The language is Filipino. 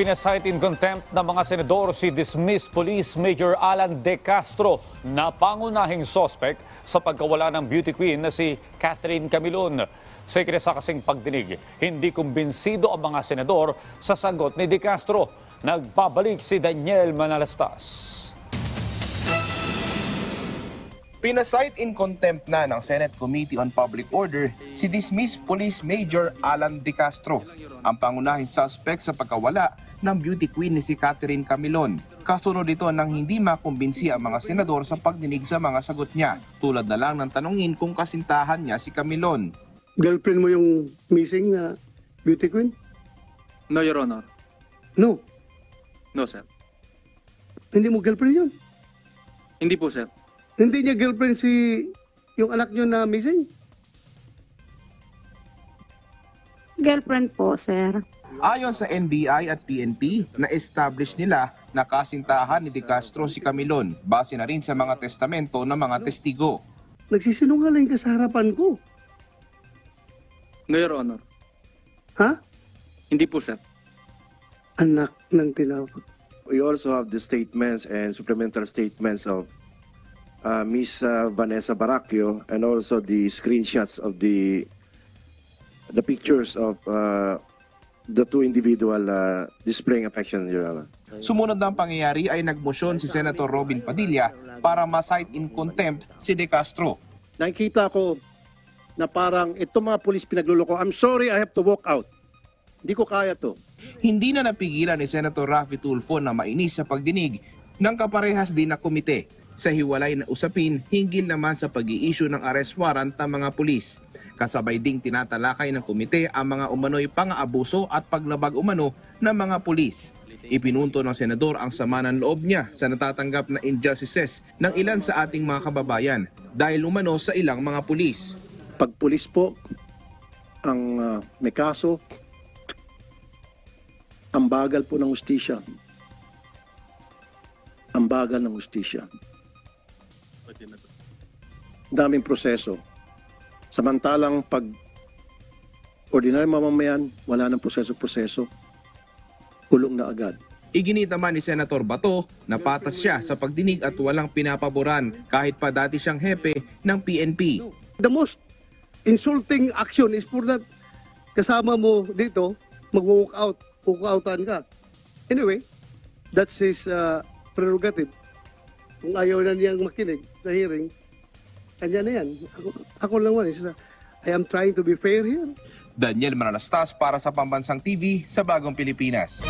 Pinasight in contempt ng mga senador si dismissed Police Major Alan De Castro na pangunahing suspect sa pagkawala ng beauty queen na si Catherine Camilon. Sa ikinasakasing pagdinig, hindi kumbinsido ang mga senador sa sagot ni De Castro. Nagpabalik si Daniel Manalastas. Pinasight in contempt na ng Senate Committee on Public Order si dismissed Police Major Alan De Castro, ang pangunahing suspect sa pagkawala ng beauty queen ni si Catherine Camilon. Kasunod ito nang hindi makumbinsi ang mga senador sa pagdinig sa mga sagot niya, tulad na lang ng tanungin kung kasintahan niya si Camilon. Girlfriend mo yung missing na beauty queen? No, Your Honor. No. No, sir. Hindi mo girlfriend yun? Hindi po, sir. Hindi niya girlfriend si yung anak niyo na missing? Girlfriend po, sir. Ayon sa NBI at PNP, na-establish nila na kasintahan ni De Castro si Camilon base na rin sa mga testamento ng mga testigo. Nagsisinungaling ka sa harapan ko. No, Your Honor. Ha? Hindi po, sir. Anak ng tinawag. We also have the statements and supplemental statements of Miss Vanessa Baracchio, and also the screenshots of the pictures of the two individual displaying affection, Your Honor. Sumunod ng pangyayari ay nagmosyon si Senator Robin Padilla para ma-cite in contempt si De Castro. Nakikita ko na parang itong mga pulis pinagluloko. I'm sorry, I have to walk out. Hindi ko kaya to. Hindi na napigilan ni Senator Raffy Tulfo na mainis sa pagdinig ng kaparehas din na komite sa hiwalay na usapin hinggil naman sa pag-i-issue ng arrest warrant ng mga pulis. Kasabay ding tinatalakay ng komite ang mga umano'y pang-aabuso at paglabag umano ng mga pulis. Ipinunto ng senador ang sama ng loob niya sa natatanggap na injustices ng ilan sa ating mga kababayan dahil umano sa ilang mga pulis. Pag pulis po ang may kaso, ang bagal po ng hustisya. Ang bagal ng hustisya. Daming proseso. Samantalang pag ordinary mamamayan, wala ng proseso-proseso, kulong na agad. Iginit naman ni Senator Bato na patas siya sa pagdinig at walang pinapaboran kahit pa dati siyang hepe ng PNP. The most insulting action is for that kasama mo dito, mag-walk out, walk-outan ka. Anyway, that's his prerogative. Kung ayaw na niyang makinig sa hearing, kanya na yan. Ako lang man. I am trying to be fair here. Daniel Manalastas para sa Pambansang TV sa Bagong Pilipinas.